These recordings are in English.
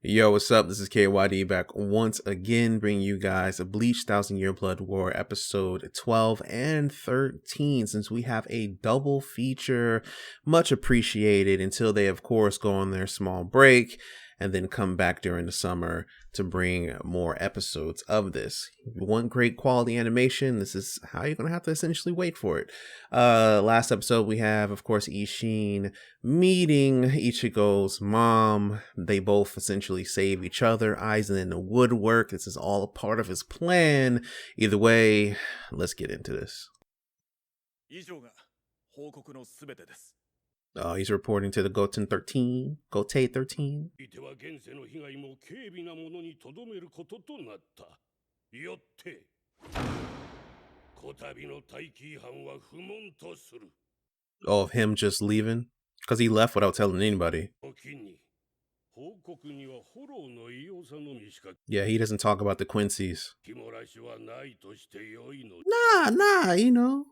Yo, what's up? This is Ky.D back once again, bringing you guys a Bleach 1000-Year Blood War episode 12 and 13, since we have a double feature. Much appreciated until they, of course, go on their small break and then come back during the summer to bring more episodes of this. If you want great quality animation, this is how you're going to have to essentially wait for it. Last episode, we have, of course, Ishin meeting Ichigo's mom. They both essentially save each other. Aizen in the woodwork. This is all a part of his plan. Either way, let's get into this. Oh, he's reporting to the Goten 13. Goten 13. Oh, of him just leaving? Because he left without telling anybody. Yeah, he doesn't talk about the Quincy's. Nah, you know.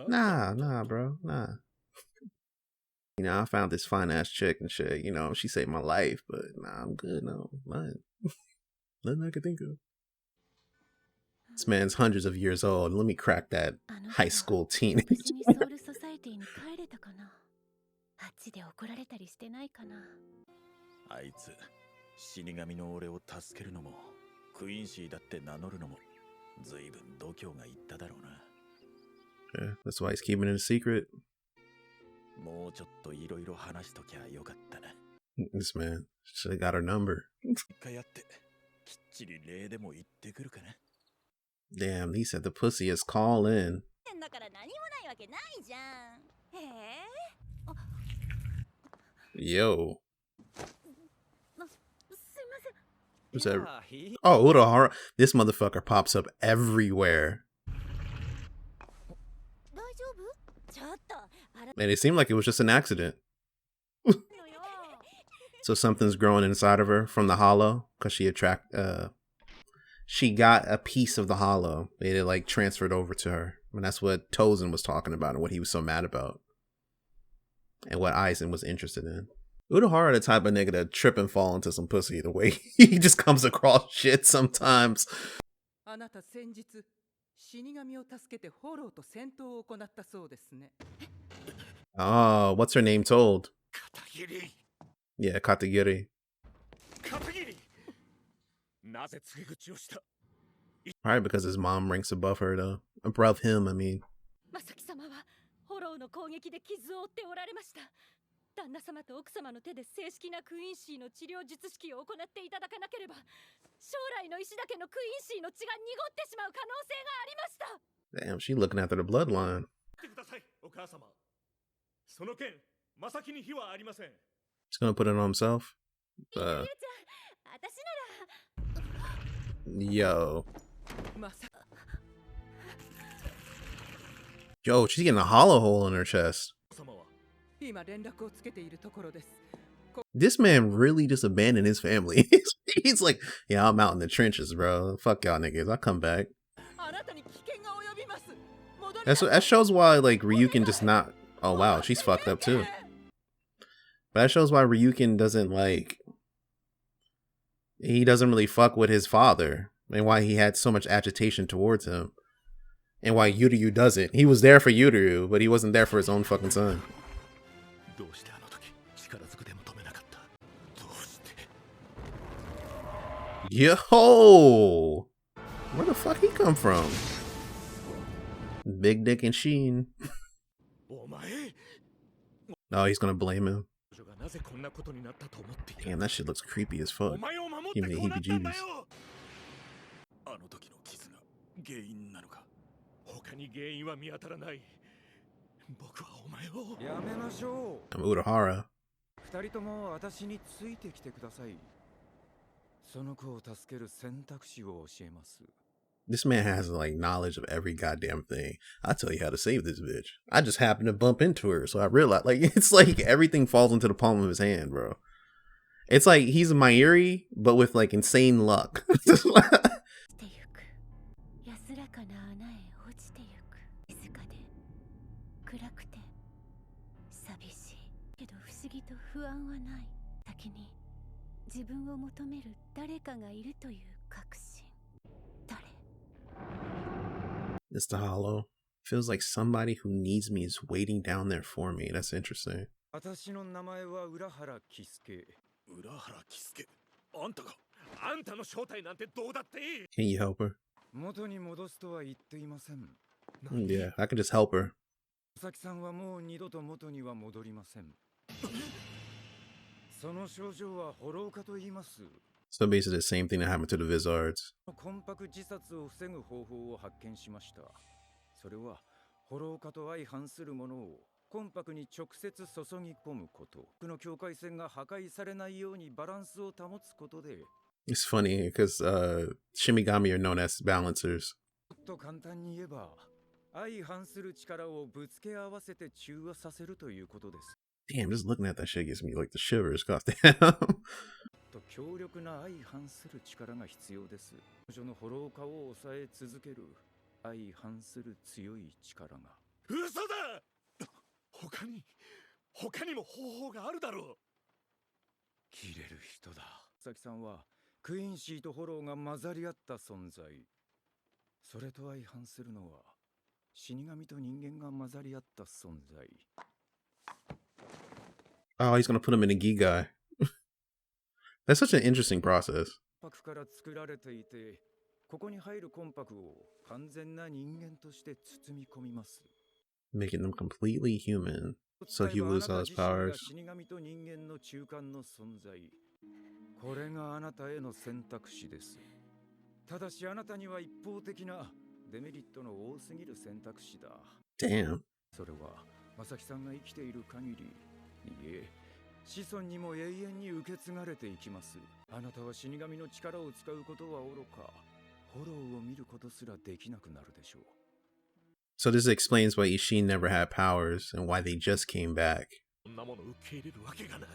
Nah, bro, nah. You know, I found this fine ass chick and shit. You know, she saved my life, but nah, I'm good. No, nothing I can think of. This man's hundreds of years old. Let me crack that high school teenage. Yeah, that's why he's keeping it a secret. This man should have got her number. Damn, he said the pussy is calling. Yo. Who's that? Oh, Urahara. This motherfucker pops up everywhere. Man, it seemed like it was just an accident. So something's growing inside of her from the hollow, because she got a piece of the hollow. It like transferred over to her. And that's what Tozen was talking about and what he was so mad about. And what Aizen was interested in. Urahara the type of nigga to trip and fall into some pussy the way he just comes across shit sometimes. Oh, what's her name told? Yeah, Katagiri. Probably because his mom ranks above her, though. Above him, I mean. Damn, she looking after the bloodline. He's gonna put it on himself. Yo, she's getting a hollow hole in her chest. This man really just abandoned his family. He's like, yeah, I'm out in the trenches, bro. Fuck y'all niggas. I'll come back. That shows why, like, Ryukin just not... Oh, wow, she's fucked up, too. But that shows why Ryukin doesn't, like... He doesn't really fuck with his father. And why he had so much agitation towards him. And why Yuryu doesn't. He was there for Yuryu, but he wasn't there for his own fucking son. Yo! Where the fuck he come from? Big Dick and Sheen. Oh, he's gonna blame him. Damn, that shit looks creepy as fuck. Give me the heebie-jeebies. I'm Urahara. This man has like knowledge of every goddamn thing. I'll tell you how to save this bitch. I just happened to bump into her, so I realized like it's like everything falls into the palm of his hand, bro. It's like he's a Mayuri, but with like insane luck. 思議と不安はない。先に自分を求める誰かがいるという確信。誰？ It's the hollow. Feels like somebody who needs me is waiting down there for me. That's interesting. 私の名前は浦原喜助。浦原喜助、あんたが、あんたの正体なんてどうだっていい。 Can you help her? 元に戻すとは言っていません。Yeah, I could just help her. 佐々木さんはもう二度と元には戻りません。その症状はホロー化と言います。 So basically the same thing that happened to the Vizards. 魂魄自殺を防ぐ方法を発見しました。それはホロー化と相反するものを魂魄に直接注ぎ込むこと。この境界線が破壊されないようにバランスを保つことで。 It's funny because Shimigami are known as balancers. もっと簡単に言えば、相反する力をぶつけ合わせて中和させるということです。 Damn, just looking at that shit gives me like the shivers. Goddamn. と強力な相反する力が必要です。彼女のホロー化を抑え続ける相反する強い力が。嘘だ。他にも方法があるだろう。切れる人だ。佐々木さんはクインシーとホローが混ざり合った存在。それと相反するのは死神と人間が混ざり合った存在。 Oh, he's gonna put him in a Gigai. That's such an interesting process. 魂魄から作られていて、ここに入る魂魄を完全な人間として包み込みます。 Making them completely human. So he loses all his powers. 死神と人間の中間の存在。これがあなたへの選択肢です。ただしあなたには一方的なデメリットの多すぎる選択肢だ。 Damn. それは正木さんが生きている限り、いえ、子孫にも永遠に受け継がれていきます。あなたは死神の力を使うことはおろか、ホローを見ることすらできなくなるでしょう。 So this explains why Ishin never had powers and why they just came back. こんなもの受け入れるわけがない。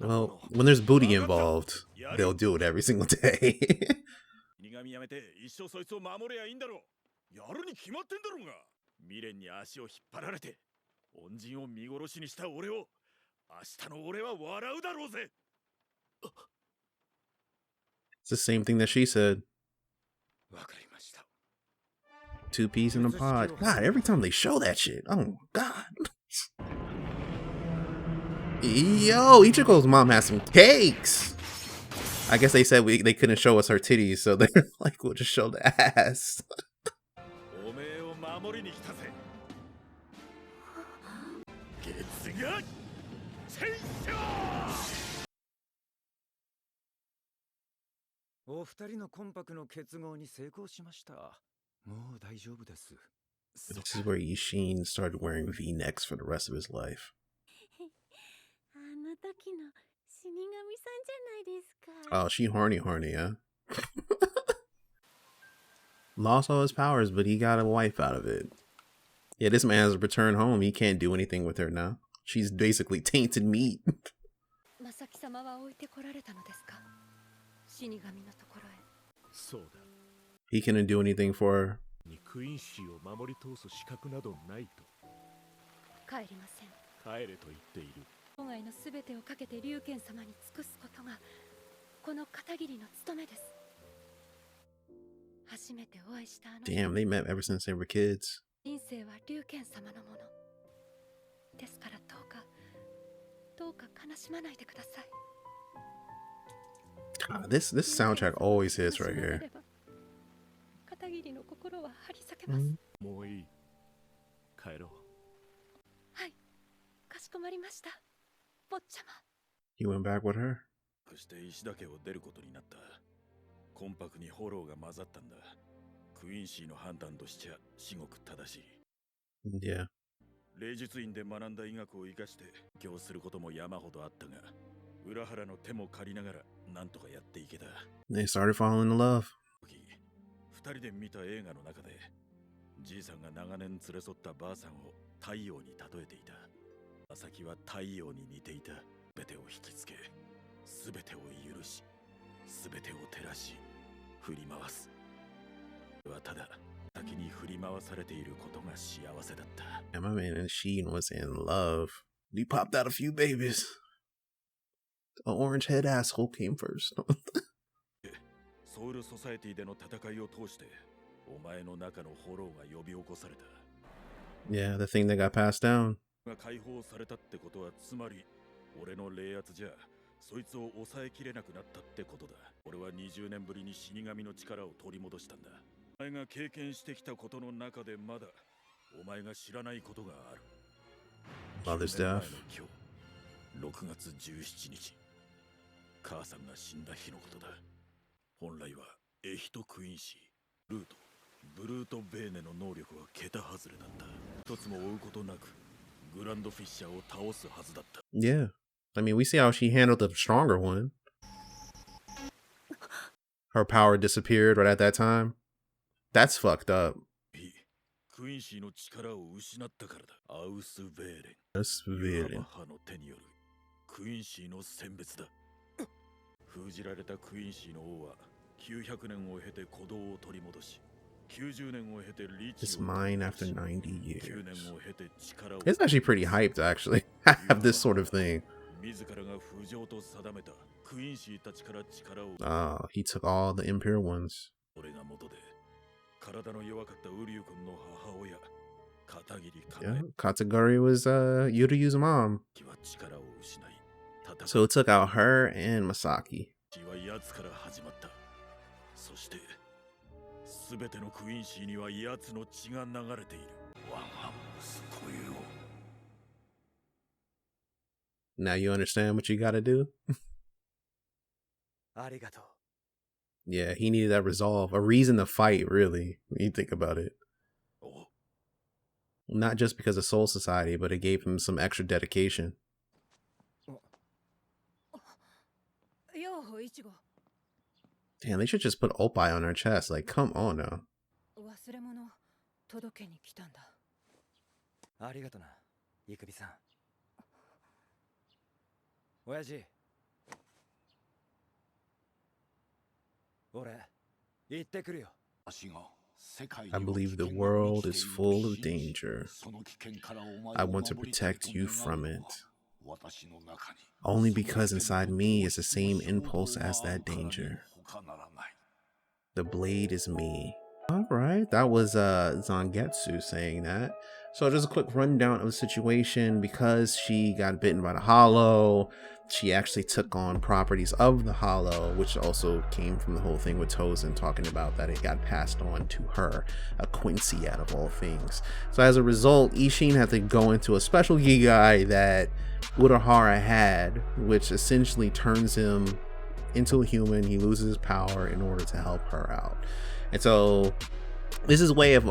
Well, when there's booty involved, they'll do it every single day. 死神やめて一生そいつを守れやいいんだろう。やるに決まってんだろうが。未練に足を引っ張られて恩人を見殺しにした俺を明日の俺は笑うだろうぜ。 It's the same thing that she said. わかりました。 Two peas in a pod. God, every time they show that shit. Oh, God. Yo, Ichiko's mom has some cakes. I guess they said they couldn't show us her titties, so they're like, we'll just show the ass. おめえを守りに来たぜ。月が戦勝。 お二人の魂魄の結合に成功しました。もう大丈夫です。 This is where Ishin started wearing V-necks for the rest of his life. あの時の死神さんじゃないですか。 Oh, she horny, yeah? Lost all his powers, but he got a wife out of it. Yeah, this man has returned home. He can't do anything with her now. She's basically tainted meat. 正木様は置いてこられたのですか？死神のところへ。そうだ。 He couldn't do anything for her. にクインシーを守り通す資格などないと。帰りません。帰れと言っている。生涯のすべてをかけて龍賢様に尽くすことがこの片桐の務めです。初めてお会いしたあの Damn, they met ever since they were kids. 人生は龍賢様のものですから、どうか悲しまないでください。 This soundtrack always hits right here. 片桐の心は張り裂けます。もういい。帰ろう。はい、かしこまりました。坊ちゃま。 He went back with her. そして石田家を出ることになった。魂魄にホローが混ざったんだ。クインシーの判断としちゃ至極正しい。Yeah. 霊術院で学んだ医学を生かして勉強することも山ほどあったが、浦原の手も借りながらなんとかやっていけた。 They started falling in love. 二人で見た映画の中で、じいさんが長年連れ添ったばあさんを太陽に例えていた。正木は太陽に似ていた。全てを引きつけ、全てを許し、全てを照らし、振り回す。はただ先に振り回されていることが幸せだった。And my man and Sheen was in love. He popped out a few babies. An orange head asshole came first. ソウルソサエティでの戦いを通してお前の中のホローが呼び起こされた。 Yeah, the thing that got passed down. が解放されたってことはつまり俺の霊圧じゃそいつを抑えきれなくなったってことだ。俺は20年ぶりに死神の力を取り戻したんだ。お前が経験してきたことの中でまだお前が知らないことがある。 Mother's death. 6月17日母さんが死んだ日のことだ。本来はエヒト・クインシー、ルート、ブルート・ベーネの能力は桁外れだった。一つも追うことなくグランドフィッシャーを倒すはずだった。 Yeah. I mean, we see how she handled the stronger one. Her power disappeared right at that time. That's fucked up. クインシーの力を失ったからだ。アウス・ベーレン。アウス・ベーレン。母の手によるクインシーの選別だ。封じられたクインシーの王は900年を経て鼓動を取り戻し、90年を経てリーチ It's mine after 90 years. 9年を経て力を。 It's actually pretty hyped to actually have this sort of thing. 自らが不浄と定めたクインシーたちから力を。Ah, he took all the impure ones. 俺が元で体の弱かったウリュウ君の母親、片桐かな Yeah, Kataguri was Yuryu's mom. えは力を失い、 So it took out her and Masaki. は奴から始まった。そして全てのクインシーには奴の血が流れている。我が息子よ。 Now you understand what you gotta do? ありがとう。 Yeah, he needed that resolve. A reason to fight, really, when you think about it. お Not just because of Soul Society, but it gave him some extra dedication. よういちご Damn, they should just put Oppai on her chest. Like, come on now. 忘れ物届けに来たんだ。ありがとな、イクビさん。親父、俺行ってくるよ。 I believe the world is full of danger. I want to protect you from it. Only because inside me is the same impulse as that danger. The blade is me. Alright, that was Zangetsu saying that. So just a quick rundown of the situation. Because she got bitten by the Hollow, she actually took on properties of the Hollow, which also came from the whole thing with Tozen talking about that it got passed on to her, a Quincy out of all things. So as a result, Ishin had to go into a special Gigai that Urahara had, which essentially turns him into a human. He loses his power in order to help her out. And so this is a way of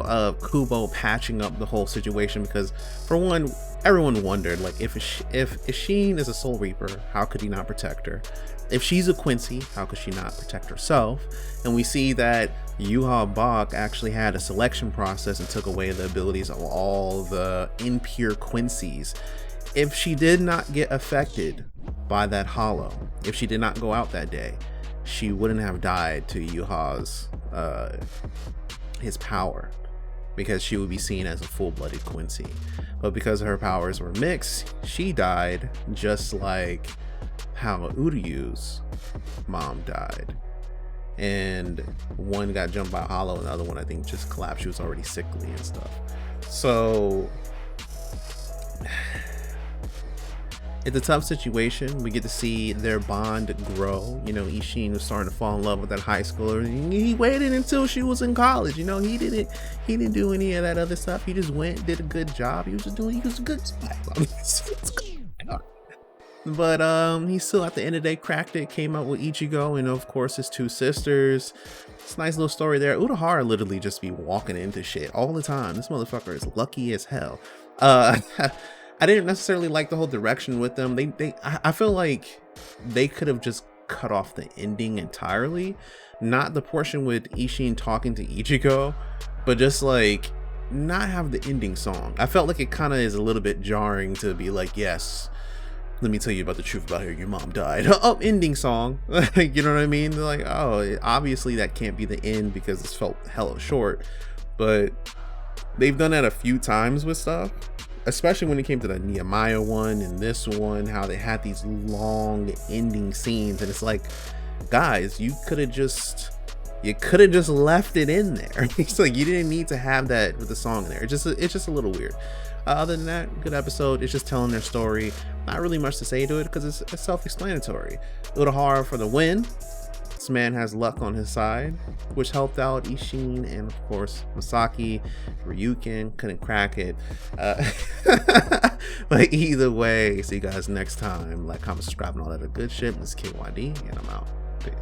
Kubo patching up the whole situation, because for one, everyone wondered, like, if Ishin is a Soul Reaper, how could he not protect her? If she's a Quincy, how could she not protect herself? And we see that Yuha Bach actually had a selection process and took away the abilities of all the impure Quincies. If she did not get affected by that Hollow, if she did not go out that day, she wouldn't have died to Yuha's his power, because she would be seen as a full-blooded Quincy. But because her powers were mixed, she died just like how Uryu's mom died. And one got jumped by a Hollow, and the other one I think just collapsed. She was already sickly and stuff. So it's a tough situation. We get to see their bond grow. You know, Ishin was starting to fall in love with that high schooler. He waited until she was in college. You know, he didn't do any of that other stuff. He just went, did a good job. He was a good but he still at the end of the day cracked it, came out with Ichigo and of course his two sisters. It's a nice little story there. Urahara literally just be walking into shit all the time. This motherfucker is lucky as hell. I didn't necessarily like the whole direction with them. I feel like they could have just cut off the ending entirely. Not the portion with Ishin talking to Ichigo, but just like not have the ending song. I felt like it kind of is a little bit jarring to be like, yes, let me tell you about the truth about her. Your mom died. Oh, ending song. You know what I mean? They're like, oh, obviously that can't be the end because it's felt hella short. But they've done that a few times with stuff. especially when it came to the Nehemiah one and this one, how they had these long ending scenes, and it's like, guys, you could have just left it in there. It's like you didn't need to have that with the song in there. It's just a little weird. Other than that, good episode. It's just telling their story. Not really much to say to it because it's self-explanatory. Urahara for the win. This man has luck on his side, which helped out Ishin and of course Masaki. Ryukin couldn't crack it. But either way, see you guys next time. Like, comment, subscribe, and all that good shit. This is Ky.D, and I'm out. Peace.